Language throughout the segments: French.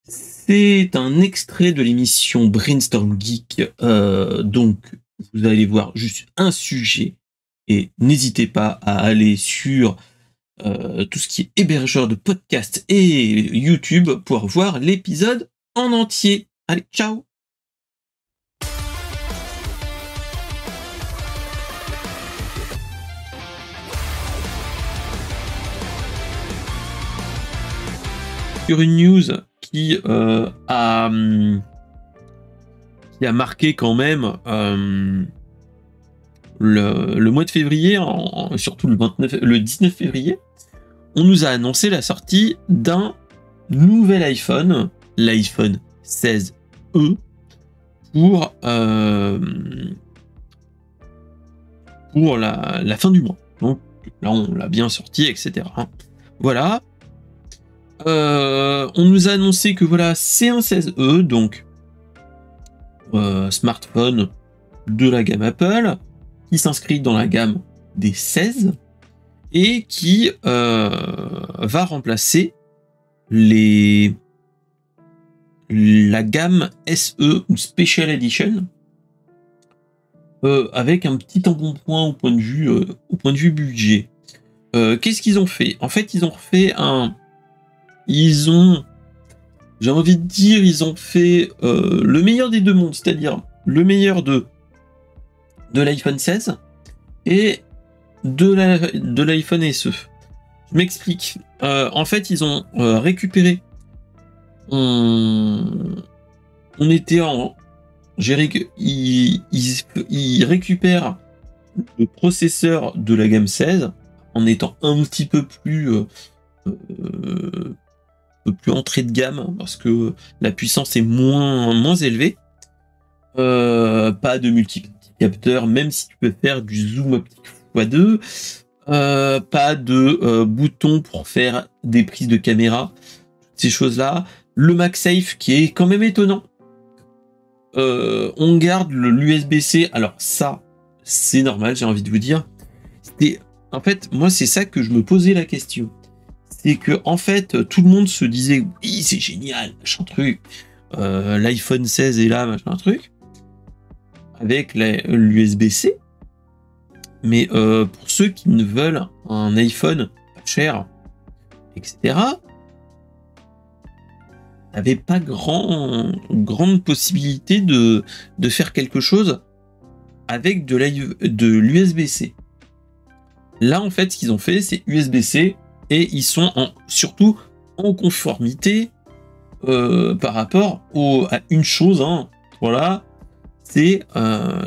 C'est un extrait de l'émission Brainstorm Geek. Donc, vous allez voir juste un sujet et n'hésitez pas à aller sur tout ce qui est hébergeur de podcasts et YouTube pour voir l'épisode en entier. Allez, ciao! Sur une news qui a marqué quand même le mois de février, surtout le 19 février, on nous a annoncé la sortie d'un nouvel iPhone, l'iPhone 16e, pour la fin du mois. Donc là, on l'a bien sorti, etc. Voilà. On nous a annoncé que voilà, c'est un 16e, donc smartphone de la gamme Apple, qui s'inscrit dans la gamme des 16 et qui va remplacer la gamme SE ou Special Edition avec un petit embonpoint au point de vue budget. Qu'est-ce qu'ils ont fait? En fait, ils ont fait j'ai envie de dire, ils ont fait le meilleur des deux mondes, c'est-à-dire le meilleur de l'iPhone 16 et de l'iPhone SE. Je m'explique. En fait, ils ont récupéré. Ils récupèrent le processeur de la gamme 16 en étant un petit peu plus entrée de gamme parce que la puissance est moins élevée. Pas de multi-capteur, même si tu peux faire du zoom optique x2. Pas de bouton pour faire des prises de caméra, ces choses-là. Le MagSafe qui est quand même étonnant. On garde l'USB-C. Alors ça, c'est normal, j'ai envie de vous dire. En fait, moi, c'est ça que je me posais la question. C'est que en fait, tout le monde se disait oui, c'est génial, machin truc. L'iPhone 16 est là, machin truc. Avec l'USB-C. Mais pour ceux qui ne veulent un iPhone pas cher, etc., n'avait pas grande possibilité de faire quelque chose avec de l'USB-C. Là, en fait, ce qu'ils ont fait, c'est USB-C et ils sont surtout en conformité par rapport à une chose. Voilà, c'est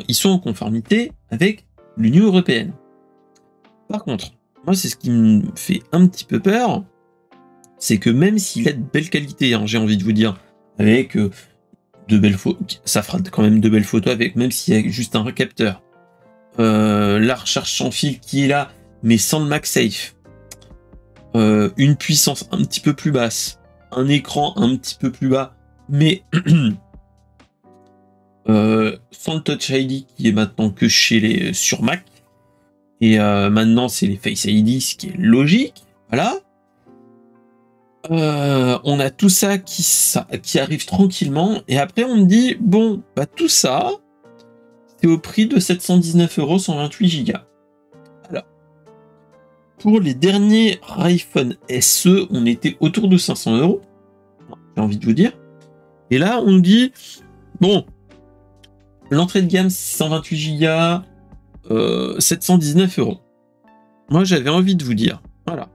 ils sont en conformité avec l'Union européenne. Par contre, moi, c'est ce qui me fait un petit peu peur, c'est que même s'il a de belle qualité, j'ai envie de vous dire, avec de belles photos, ça fera quand même de belles photos avec, même s'il y a juste un capteur, la recharge sans fil qui est là, mais sans le MagSafe, une puissance un petit peu plus basse, un écran un petit peu plus bas, mais sans le Touch ID qui est maintenant que sur Mac, et maintenant c'est les Face ID, ce qui est logique, voilà. On a tout ça qui arrive tranquillement, et après on me dit bon, bah tout ça, c'est au prix de 719€, 128 Go. Alors, pour les derniers iPhone SE, on était autour de 500€, j'ai envie de vous dire. Et là, on me dit bon, l'entrée de gamme 128 Go, 719€. Moi, j'avais envie de vous dire, voilà.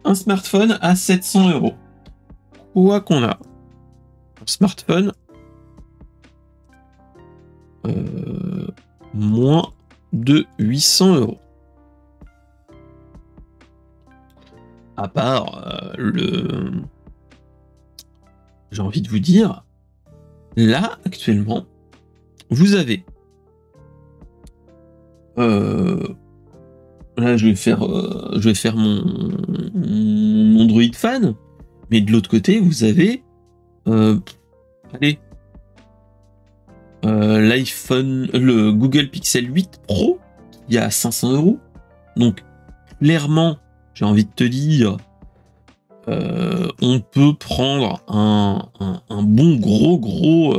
Un smartphone à 700€. Quoi qu'on a un smartphone moins de 800€. À part j'ai envie de vous dire, là, actuellement, vous avez là, je vais faire mon Android fan, mais de l'autre côté, vous avez l'iPhone, le Google Pixel 8 Pro qui est à 500€. Donc, clairement, j'ai envie de te dire, on peut prendre un bon gros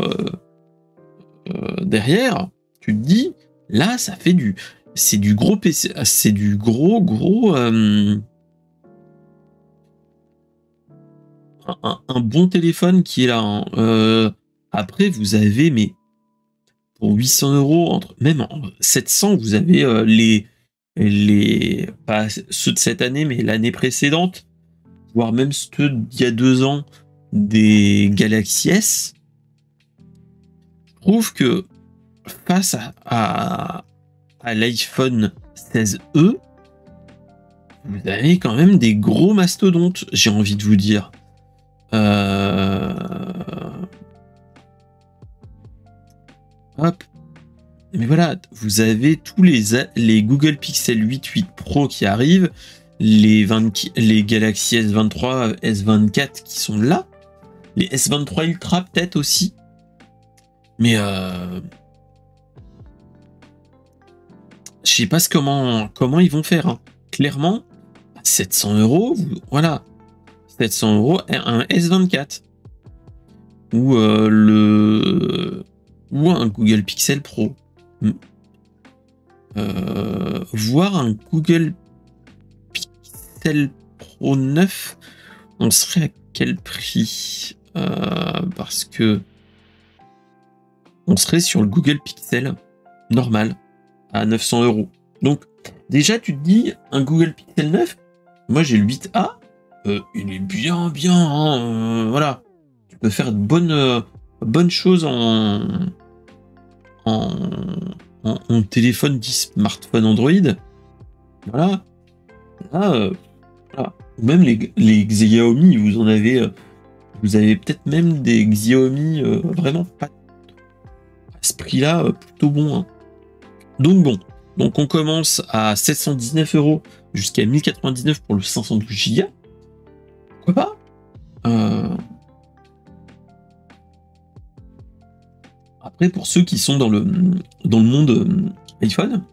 derrière, tu te dis, là, ça fait c'est du gros PC, c'est du gros un bon téléphone qui est là. Hein. Après, vous avez, mais pour 800 €, même en 700, vous avez pas ceux de cette année, mais l'année précédente, voire même ceux d'il y a 2 ans, des Galaxy S. Je trouve que face à l'iPhone 16e, vous avez quand même des gros mastodontes, j'ai envie de vous dire. Hop. Mais voilà, vous avez tous les Google Pixel 8 Pro qui arrivent, les Galaxy S23, S24 qui sont là, les S23 Ultra peut-être aussi. Mais je sais pas comment ils vont faire. Hein. Clairement, 700 €, voilà. 700 €, un S24. Ou un Google Pixel Pro. Voir un Google Pixel Pro 9, on serait à quel prix? Parce que on serait sur le Google Pixel normal à 900 €. Donc déjà tu te dis un Google Pixel 9, moi j'ai le 8A, il est bien hein, voilà, tu peux faire de bonnes choses en téléphone dit smartphone Android. Voilà. Là, voilà. Ou même les Xiaomi, vous avez peut-être même des Xiaomi vraiment pas à ce prix-là, plutôt bon. Hein. Donc bon, on commence à 719 € jusqu'à 1099 pour le 512 Go. Pourquoi pas? Après, pour ceux qui sont dans le monde iPhone,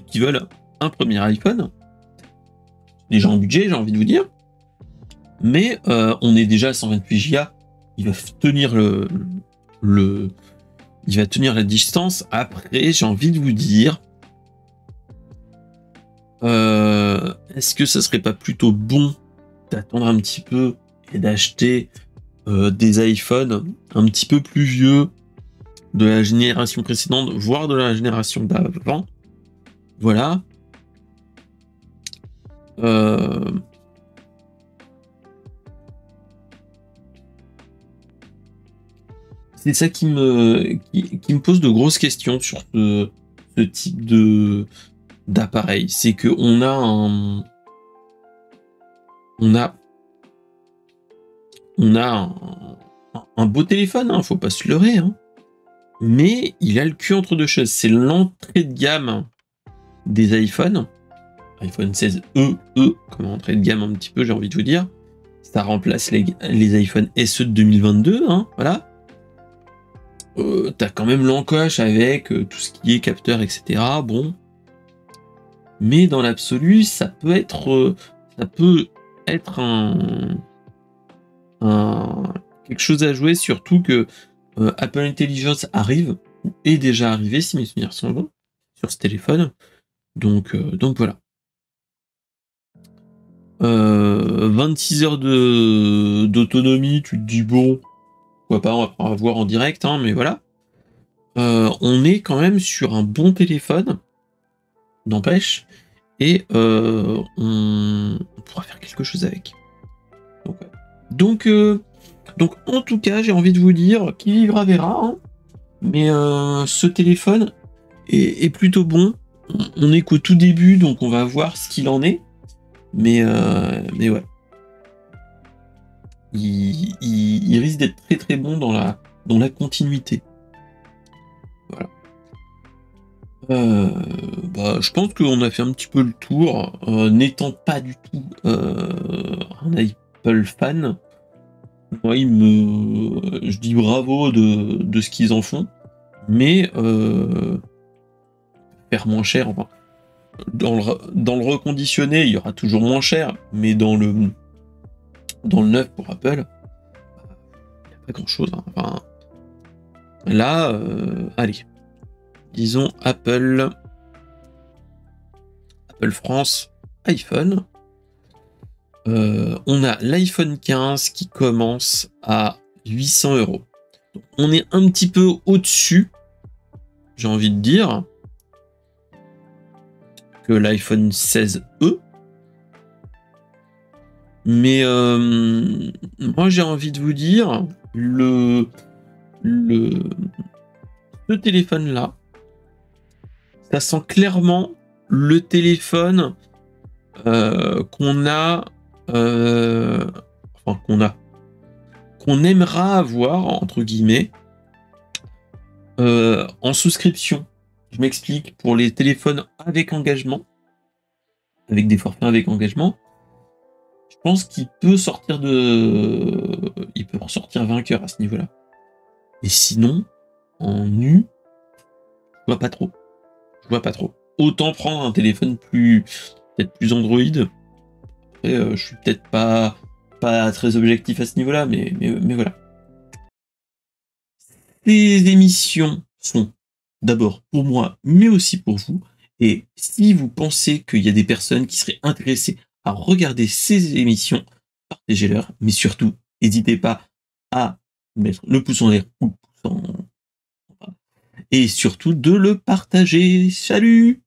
qui veulent un premier iPhone, déjà en budget, j'ai envie de vous dire, mais on est déjà à 128 Go, il va tenir il va tenir la distance. Après, j'ai envie de vous dire, est-ce que ça serait pas plutôt bon d'attendre un petit peu et d'acheter des iPhones un petit peu plus vieux, de la génération précédente, voire de la génération d'avant. Voilà. C'est ça qui me pose de grosses questions sur ce type d'appareil. C'est que on a un beau téléphone, hein, faut pas se leurrer, hein. Mais il a le cul entre deux chaises. C'est l'entrée de gamme des iPhones. iPhone 16 comme entrée de gamme un petit peu, j'ai envie de vous dire. Ça remplace les iPhone SE de 2022, hein, voilà. T'as quand même l'encoche avec tout ce qui est capteur, etc. Bon. Mais dans l'absolu, ça peut être quelque chose à jouer, surtout que Apple Intelligence arrive, ou est déjà arrivé, si mes souvenirs sont bons, sur ce téléphone. Donc voilà. 26 heures d'autonomie, tu te dis bon, pourquoi pas, on va pas voir en direct, hein, mais voilà. On est quand même sur un bon téléphone, n'empêche, et on pourra faire quelque chose avec. Donc en tout cas, j'ai envie de vous dire, qui vivra verra, hein, mais ce téléphone est plutôt bon. On est qu'au tout début, donc on va voir ce qu'il en est. Mais ouais. Il risque d'être très très bon dans la continuité. Voilà. Je pense qu'on a fait un petit peu le tour. N'étant pas du tout un Apple fan, moi je dis bravo de ce qu'ils en font, mais faire moins cher, enfin, dans le reconditionné, il y aura toujours moins cher, mais dans le dans le neuf pour Apple, il n'y a pas grand-chose. Hein. Enfin, là, allez, disons Apple France, iPhone. On a l'iPhone 15 qui commence à 800 €. Donc, on est un petit peu au-dessus, j'ai envie de dire, que l'iPhone 16e. Mais moi, j'ai envie de vous dire, ce téléphone-là, ça sent clairement le téléphone qu'on aimera avoir, entre guillemets, en souscription. Je m'explique, pour les téléphones avec engagement, avec des forfaits avec engagement, je pense qu'il peut il peut ressortir vainqueur à ce niveau-là. Et sinon, en nu, je vois pas trop. Autant prendre un téléphone peut-être plus Android. Après, je suis peut-être pas très objectif à ce niveau-là, mais voilà. Ces émissions sont d'abord pour moi, mais aussi pour vous. Et si vous pensez qu'il y a des personnes qui seraient intéressées à regarder ces émissions, partagez-leur. Mais surtout, n'hésitez pas à mettre le pouce en l'air ou le pouce en bas. Et surtout de le partager. Salut!